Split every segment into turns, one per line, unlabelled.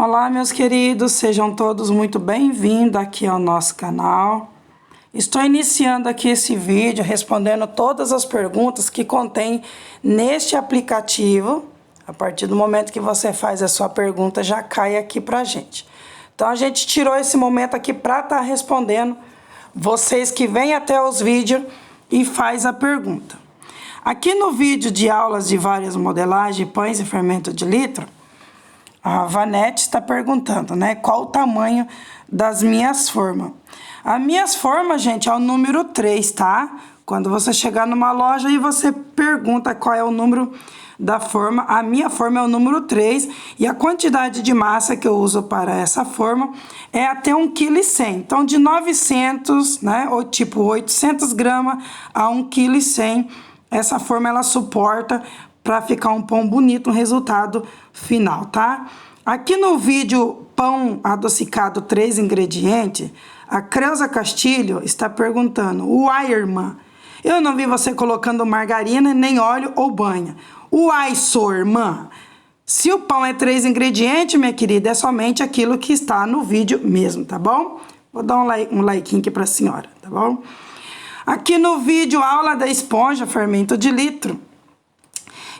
Olá, meus queridos, sejam todos muito bem-vindos aqui ao nosso canal. Estou iniciando aqui esse vídeo respondendo todas as perguntas que contém neste aplicativo. A partir do momento que você faz a sua pergunta, já cai aqui pra gente. Então, a gente tirou esse momento aqui para estar respondendo vocês que vêm até os vídeos e faz a pergunta. Aqui no vídeo de aulas de várias modelagens, pães e fermento de litro, a Vanete está perguntando, né? Qual o tamanho das minhas formas? As minhas formas, gente, é o número 3, tá? Quando você chegar numa loja e você pergunta qual é o número da forma, a minha forma é o número 3 e a quantidade de massa que eu uso para essa forma é até 1,1 kg. Então, de 900, né? Ou tipo 800 gramas a 1,1 kg, essa forma ela suporta para ficar um pão bonito, um resultado final, tá? Aqui no vídeo pão adocicado 3 ingredientes, a Creuza Castilho está perguntando: uai, irmã, eu não vi você colocando margarina, nem óleo ou banha. Uai, sua irmã, se o pão é 3 ingredientes, minha querida, é somente aquilo que está no vídeo mesmo, tá bom? Vou dar um like aqui para a senhora, tá bom? Aqui no vídeo aula da esponja, fermento de litro,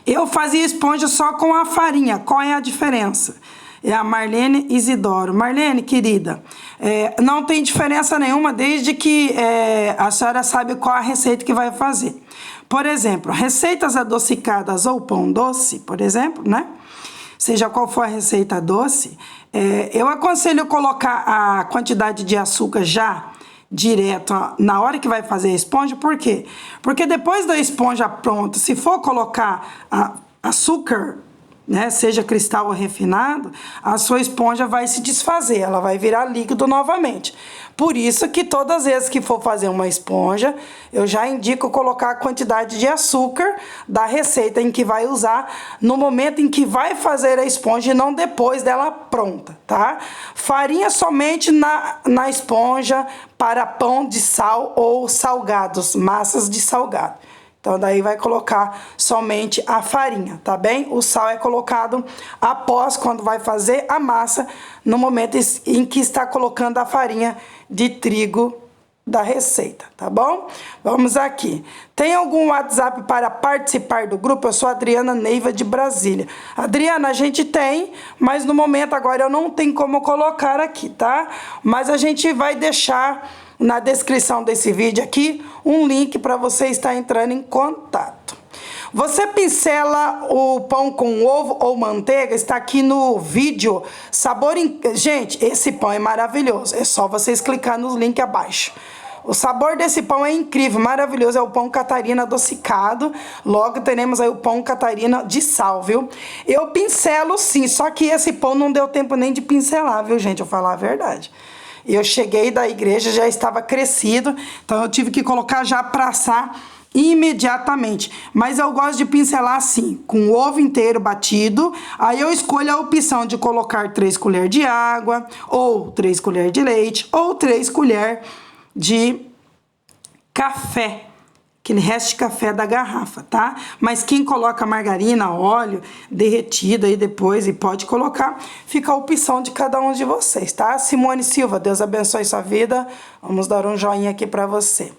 eu fazia esponja só com a farinha. Qual é a diferença? É a Marlene Isidoro. Marlene, querida, não tem diferença nenhuma desde que a senhora sabe qual a receita que vai fazer. Por exemplo, receitas adocicadas ou pão doce, por exemplo, né? Seja qual for a receita doce, eu aconselho colocar a quantidade de açúcar já direto na hora que vai fazer a esponja. Por quê? Porque depois da esponja pronta, se for colocar açúcar, né, seja cristal ou refinado, a sua esponja vai se desfazer, ela vai virar líquido novamente. Por isso que todas as vezes que for fazer uma esponja, eu já indico colocar a quantidade de açúcar da receita em que vai usar no momento em que vai fazer a esponja e não depois dela pronta, tá? Farinha somente na esponja para pão de sal ou salgados, massas de salgado. Então, daí vai colocar somente a farinha, tá bem? O sal é colocado após, quando vai fazer a massa, no momento em que está colocando a farinha de trigo da receita, tá bom? Vamos aqui. Tem algum WhatsApp para participar do grupo? Eu sou a Adriana Neiva de Brasília. Adriana, a gente tem, mas no momento agora eu não tenho como colocar aqui, tá? Mas a gente vai deixar na descrição desse vídeo aqui um link para você estar entrando em contato. Você pincela o pão com ovo ou manteiga? Está aqui no vídeo. Gente, esse pão é maravilhoso. É só vocês clicar no link abaixo. O sabor desse pão é incrível, maravilhoso. É o pão Catarina adocicado. Logo teremos aí o pão Catarina de sal, viu? Eu pincelo sim, só que esse pão não deu tempo nem de pincelar, viu, gente? Eu vou falar a verdade. Eu cheguei da igreja, já estava crescido, então eu tive que colocar já para assar imediatamente. Mas eu gosto de pincelar assim, com o ovo inteiro batido. Aí eu escolho a opção de colocar 3 colheres de água, ou 3 colheres de leite, ou 3 colheres de café. Aquele resto de café da garrafa, tá? Mas quem coloca margarina, óleo derretido aí depois e pode colocar, fica a opção de cada um de vocês, tá? Simone Silva, Deus abençoe sua vida. Vamos dar um joinha aqui pra você.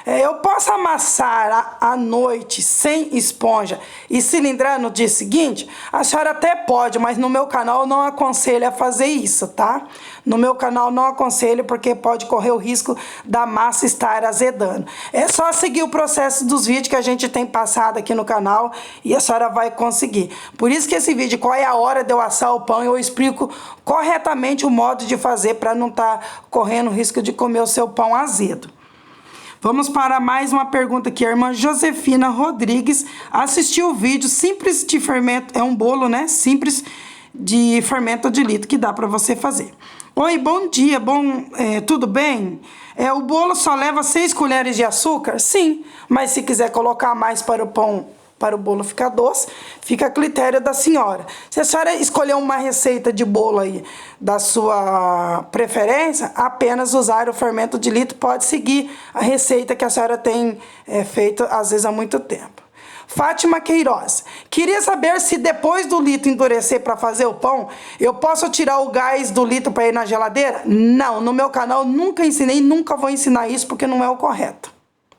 Eu posso amassar à noite sem esponja e cilindrar no dia seguinte? A senhora até pode, mas no meu canal eu não aconselho a fazer isso, tá? No meu canal não aconselho porque pode correr o risco da massa estar azedando. É só seguir o processo dos vídeos que a gente tem passado aqui no canal e a senhora vai conseguir. Por isso que esse vídeo, qual é a hora de eu assar o pão, eu explico corretamente o modo de fazer para não estar correndo o risco de comer o seu pão azedo. Vamos para mais uma pergunta aqui. A irmã Josefina Rodrigues assistiu o vídeo simples de fermento, é um bolo, né? Simples de fermento de litro que dá para você fazer. Oi, bom dia, tudo bem? O bolo só leva 6 colheres de açúcar? Sim, mas se quiser colocar mais para o pão, para o bolo ficar doce, fica a critério da senhora. Se a senhora escolher uma receita de bolo aí da sua preferência, apenas usar o fermento de litro, pode seguir a receita que a senhora tem feito às vezes há muito tempo. Fátima Queiroz. Queria saber se depois do litro endurecer para fazer o pão, eu posso tirar o gás do litro para ir na geladeira? Não, no meu canal nunca ensinei, nunca vou ensinar isso porque não é o correto.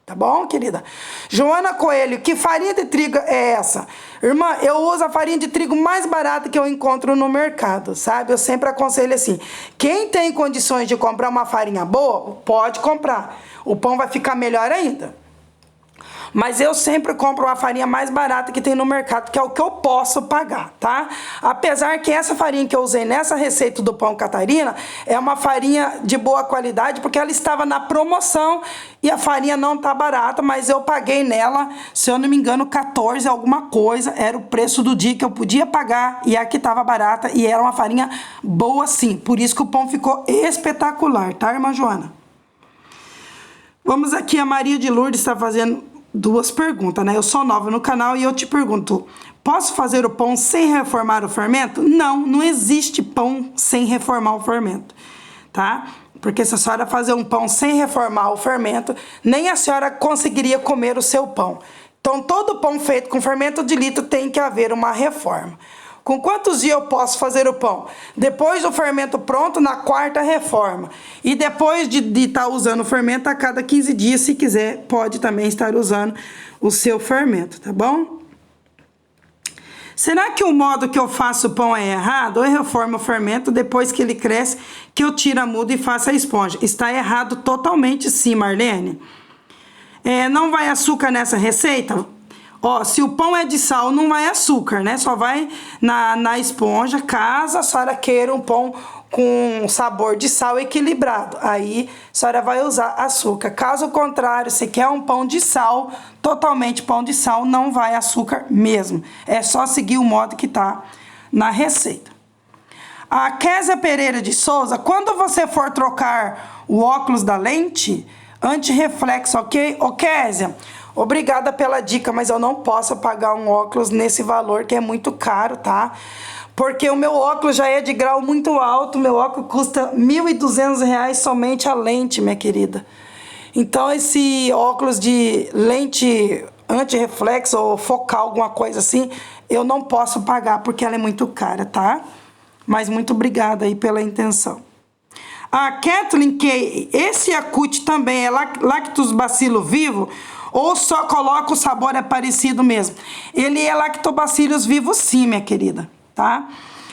Tá bom, querida? Joana Coelho, que farinha de trigo é essa? Irmã, eu uso a farinha de trigo mais barata que eu encontro no mercado, sabe? Eu sempre aconselho assim, quem tem condições de comprar uma farinha boa, pode comprar. O pão vai ficar melhor ainda. Mas eu sempre compro uma farinha mais barata que tem no mercado, que é o que eu posso pagar, tá? Apesar que essa farinha que eu usei nessa receita do pão Catarina é uma farinha de boa qualidade, porque ela estava na promoção e a farinha não tá barata, mas eu paguei nela, se eu não me engano, 14 alguma coisa, era o preço do dia que eu podia pagar e aqui tava barata e era uma farinha boa sim, por isso que o pão ficou espetacular, tá, irmã Joana? Vamos aqui, a Maria de Lourdes está fazendo duas perguntas, né? Eu sou nova no canal e eu te pergunto, posso fazer o pão sem reformar o fermento? Não, não existe pão sem reformar o fermento, tá? Porque se a senhora fazer um pão sem reformar o fermento, nem a senhora conseguiria comer o seu pão. Então, todo pão feito com fermento de litro tem que haver uma reforma. Com quantos dias eu posso fazer o pão? Depois do fermento pronto, na quarta reforma. E depois de estar usando o fermento, a cada 15 dias, se quiser, pode também estar usando o seu fermento, tá bom? Será que o modo que eu faço o pão é errado? Ou eu reformo o fermento depois que ele cresce, que eu tiro a muda e faço a esponja? Está errado totalmente sim, Marlene. Não vai açúcar nessa receita? Ó, se o pão é de sal, não vai açúcar, né? Só vai na esponja, caso a senhora queira um pão com sabor de sal equilibrado. Aí a senhora vai usar açúcar. Caso contrário, se quer um pão de sal, totalmente pão de sal, não vai açúcar mesmo. É só seguir o modo que tá na receita. A Késia Pereira de Souza, quando você for trocar o óculos da lente, anti-reflexo, ok? Ô, Késia, obrigada pela dica, mas eu não posso pagar um óculos nesse valor que é muito caro, tá? Porque o meu óculos já é de grau muito alto, meu óculos custa R$ 1.200 somente a lente, minha querida. Então esse óculos de lente anti-reflexo ou focal, alguma coisa assim, eu não posso pagar porque ela é muito cara, tá? Mas muito obrigada aí pela intenção. A Kathleen Kay, esse Yakult também é lactobacilo vivo? Ou só coloca o sabor é parecido mesmo? Ele é lactobacillus vivo sim, minha querida, tá?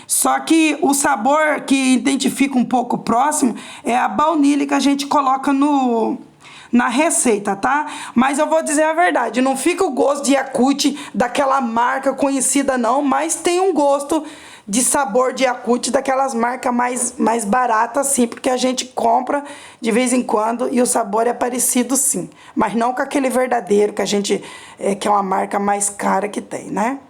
Só que o sabor que identifica um pouco próximo é a baunilha que a gente coloca na receita, tá? Mas eu vou dizer a verdade, não fica o gosto de Yakult daquela marca conhecida não, mas tem um gosto de sabor de Yakult daquelas marcas mais baratas, sim, porque a gente compra de vez em quando e o sabor é parecido, sim. Mas não com aquele verdadeiro que a gente, que é uma marca mais cara que tem, né?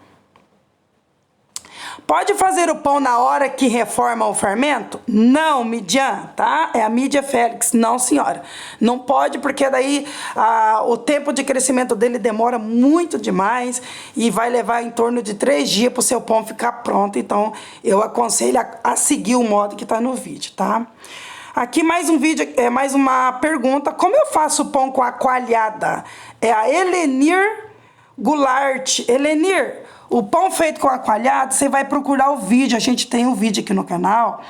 Pode fazer o pão na hora que reforma o fermento? Não, Midian, tá? É a Mídia Félix. Não, senhora. Não pode, porque daí o tempo de crescimento dele demora muito demais e vai levar em torno de 3 dias para o seu pão ficar pronto. Então, eu aconselho a seguir o modo que está no vídeo, tá? Aqui mais um vídeo, mais uma pergunta. Como eu faço o pão com a coalhada? É a Elenir Goulart. Elenir, o pão feito com a coalhada, você vai procurar o vídeo, a gente tem um vídeo aqui no canal,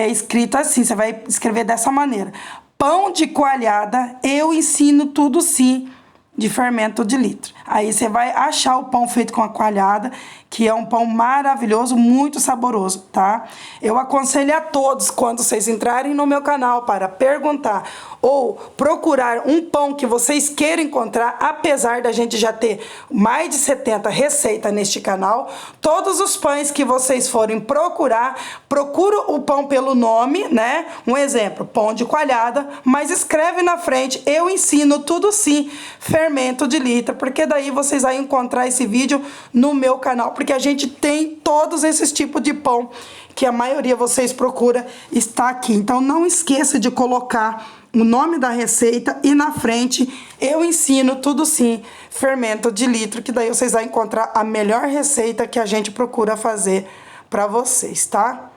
escrito assim, você vai escrever dessa maneira. Pão de coalhada, eu ensino tudo sim, de fermento de litro. Aí você vai achar o pão feito com a coalhada, que é um pão maravilhoso, muito saboroso, tá? Eu aconselho a todos, quando vocês entrarem no meu canal para perguntar ou procurar um pão que vocês queiram encontrar, apesar da gente já ter mais de 70 receitas neste canal, todos os pães que vocês forem procurar, procura o pão pelo nome, né? Um exemplo, pão de coalhada, mas escreve na frente, eu ensino tudo sim, fermento de litro, porque daí vocês vão encontrar esse vídeo no meu canal, porque a gente tem todos esses tipos de pão que a maioria vocês procura está aqui. Então não esqueça de colocar o nome da receita e na frente eu ensino tudo sim, fermento de litro, que daí vocês vão encontrar a melhor receita que a gente procura fazer para vocês, tá?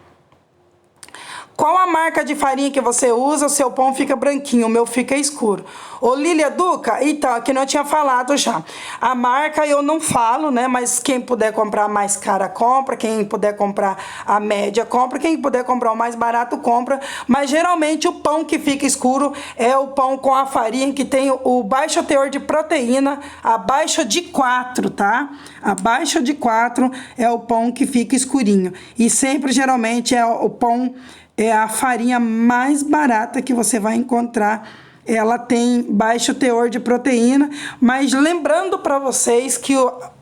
Qual a marca de farinha que você usa? O seu pão fica branquinho, o meu fica escuro. Ô Lília Duca, então, aqui não tinha falado já. A marca eu não falo, né? Mas quem puder comprar mais cara, compra. Quem puder comprar a média, compra. Quem puder comprar o mais barato, compra. Mas geralmente o pão que fica escuro é o pão com a farinha que tem o baixo teor de proteína, abaixo de 4, tá? Abaixo de 4 é o pão que fica escurinho. E sempre, geralmente, é o pão, é a farinha mais barata que você vai encontrar. Ela tem baixo teor de proteína, mas lembrando para vocês que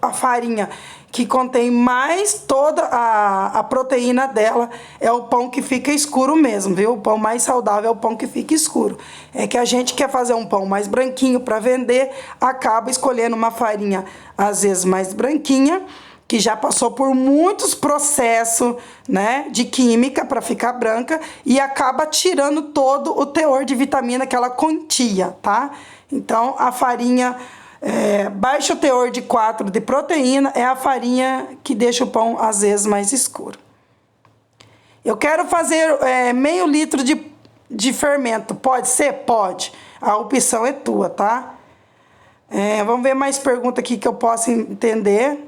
a farinha que contém mais toda a proteína dela é o pão que fica escuro mesmo, viu? O pão mais saudável é o pão que fica escuro. É que a gente quer fazer um pão mais branquinho para vender, acaba escolhendo uma farinha às vezes mais branquinha, que já passou por muitos processos, né, de química para ficar branca e acaba tirando todo o teor de vitamina que ela continha, tá? Então, a farinha baixo teor de 4 de proteína é a farinha que deixa o pão, às vezes, mais escuro. Eu quero fazer meio litro de fermento. Pode ser? Pode. A opção é tua, tá? Vamos ver mais pergunta aqui que eu possa entender.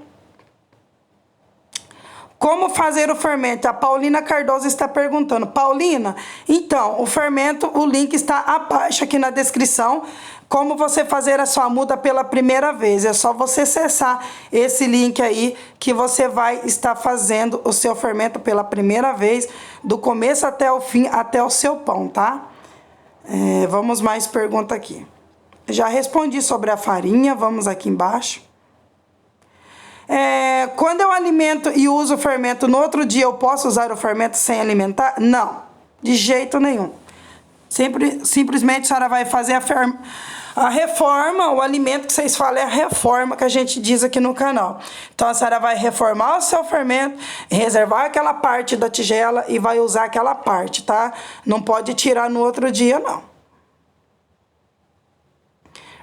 Como fazer o fermento? A Paulina Cardoso está perguntando. Paulina, então, o fermento, o link está abaixo aqui na descrição. Como você fazer a sua muda pela primeira vez. É só você acessar esse link aí que você vai estar fazendo o seu fermento pela primeira vez, do começo até o fim, até o seu pão, tá? Vamos mais pergunta aqui. Já respondi sobre a farinha, vamos aqui embaixo. Quando eu alimento e uso o fermento, no outro dia eu posso usar o fermento sem alimentar? Não, de jeito nenhum. Simplesmente a senhora vai fazer a reforma, o alimento que vocês falam é a reforma que a gente diz aqui no canal. Então a senhora vai reformar o seu fermento, reservar aquela parte da tigela e vai usar aquela parte, tá? Não pode tirar no outro dia, não.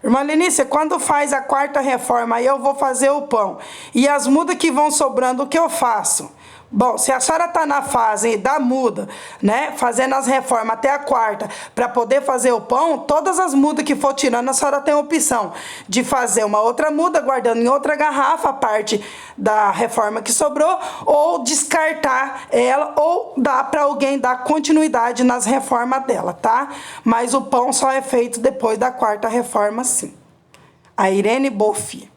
Irmã Lenícia, quando faz a quarta reforma, aí eu vou fazer o pão. E as mudas que vão sobrando, o que eu faço? Bom, se a senhora está na fase da muda, né, fazendo as reformas até a quarta, para poder fazer o pão, todas as mudas que for tirando, a senhora tem a opção de fazer uma outra muda, guardando em outra garrafa a parte da reforma que sobrou, ou descartar ela, ou dar para alguém dar continuidade nas reformas dela, tá? Mas o pão só é feito depois da quarta reforma, sim. A Irene Bofi.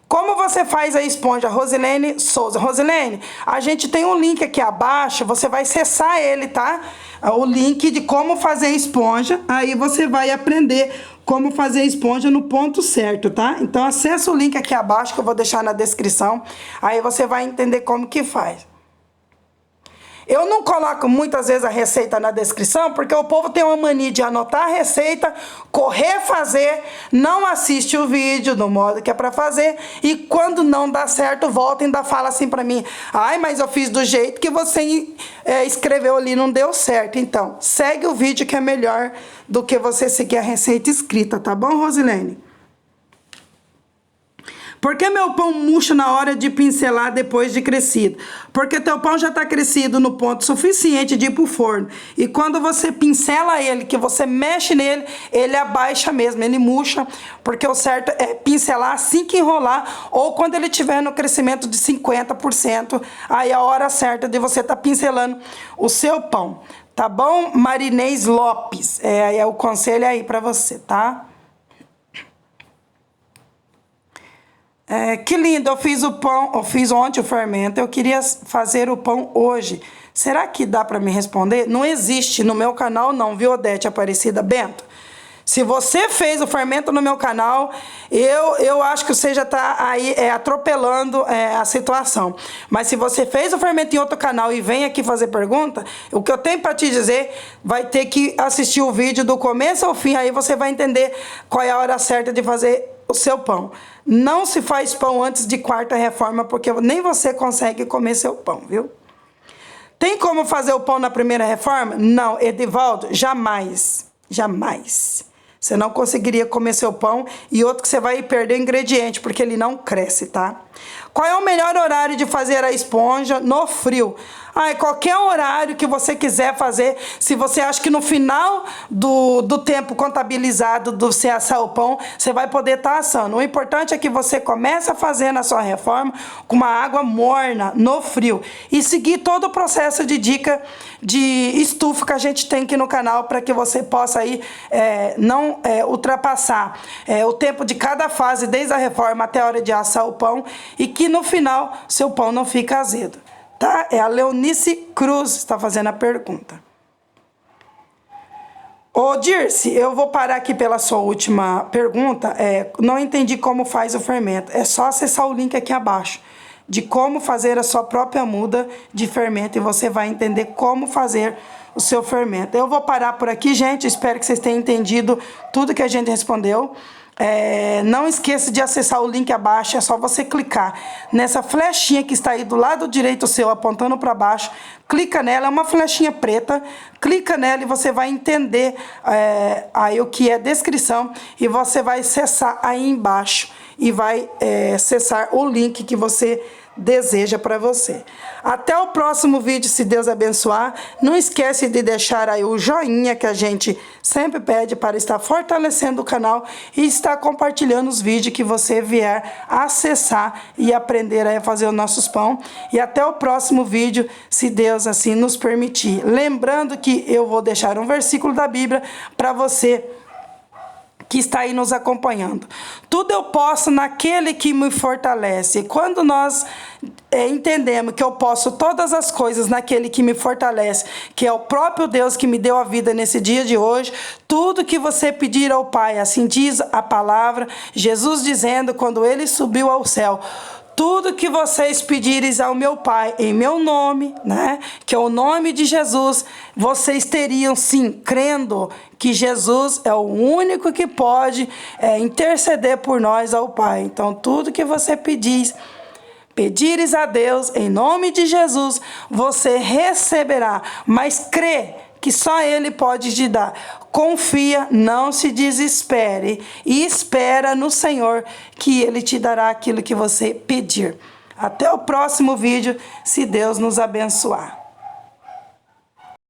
Como você faz a esponja? Rosilene Souza. Rosilene, a gente tem um link aqui abaixo, você vai acessar ele, tá? O link de como fazer a esponja, aí você vai aprender como fazer a esponja no ponto certo, tá? Então acessa o link aqui abaixo que eu vou deixar na descrição, aí você vai entender como que faz. Eu não coloco muitas vezes a receita na descrição, porque o povo tem uma mania de anotar a receita, correr fazer, não assiste o vídeo do modo que é para fazer, e quando não dá certo, volta e ainda fala assim para mim, ai, mas eu fiz do jeito que você escreveu ali, não deu certo. Então, segue o vídeo que é melhor do que você seguir a receita escrita, tá bom, Rosilene? Por que meu pão murcha na hora de pincelar depois de crescido? Porque teu pão já está crescido no ponto suficiente de ir pro forno. E quando você pincela ele, que você mexe nele, ele abaixa mesmo, ele murcha. Porque o certo é pincelar assim que enrolar, ou quando ele estiver no crescimento de 50%, aí é a hora certa de você estar pincelando o seu pão. Tá bom? Marinês Lopes, é o conselho aí para você, tá? Que lindo, eu fiz o pão, eu fiz ontem o fermento, eu queria fazer o pão hoje. Será que dá para me responder? Não existe no meu canal não, viu, Odete Aparecida Bento? Se você fez o fermento no meu canal, eu acho que você já está aí atropelando a situação. Mas se você fez o fermento em outro canal e vem aqui fazer pergunta, o que eu tenho para te dizer, vai ter que assistir o vídeo do começo ao fim, aí você vai entender qual é a hora certa de fazer o seu pão. Não se faz pão antes de quarta reforma, porque nem você consegue comer seu pão, viu? Tem como fazer o pão na primeira reforma? Não, Edivaldo, jamais. Jamais. Você não conseguiria comer seu pão, e outro que você vai perder ingrediente, porque ele não cresce, tá? Qual é o melhor horário de fazer a esponja no frio? Qualquer horário que você quiser fazer, se você acha que no final do tempo contabilizado do você assar o pão, você vai poder estar assando. O importante é que você comece a fazer na sua reforma com uma água morna, no frio. E seguir todo o processo de dica de estufa que a gente tem aqui no canal, para que você possa aí não ultrapassar o tempo de cada fase, desde a reforma até a hora de assar o pão, e que no final seu pão não fica azedo. Tá? É a Leonice Cruz que está fazendo a pergunta. Ô Dirce, eu vou parar aqui pela sua última pergunta. Não entendi como faz o fermento. É só acessar o link aqui abaixo de como fazer a sua própria muda de fermento, e você vai entender como fazer o seu fermento. Eu vou parar por aqui, gente. Espero que vocês tenham entendido tudo que a gente respondeu. Não esqueça de acessar o link abaixo. É só você clicar nessa flechinha que está aí do lado direito seu, apontando para baixo. Clica nela, é uma flechinha preta. Clica nela e você vai entender aí o que é descrição, e você vai acessar aí embaixo e vai acessar o link que você deseja para você. Até o próximo vídeo, se Deus abençoar. Não esquece de deixar aí o joinha, que a gente sempre pede, para estar fortalecendo o canal e estar compartilhando os vídeos que você vier acessar e aprender a fazer os nossos pão. E até o próximo vídeo, se Deus assim nos permitir. Lembrando que eu vou deixar um versículo da Bíblia para você que está aí nos acompanhando. Tudo eu posso naquele que me fortalece. E quando nós entendemos que eu posso todas as coisas naquele que me fortalece, que é o próprio Deus que me deu a vida nesse dia de hoje, tudo que você pedir ao Pai, assim diz a palavra, Jesus dizendo quando ele subiu ao céu: tudo que vocês pedires ao meu Pai em meu nome, né, que é o nome de Jesus, vocês teriam sim, crendo que Jesus é o único que pode interceder por nós ao Pai. Então, tudo que você pedires a Deus em nome de Jesus, você receberá. Mas crê que só Ele pode te dar. Confia, não se desespere e espera no Senhor, que Ele te dará aquilo que você pedir. Até o próximo vídeo, se Deus nos abençoar.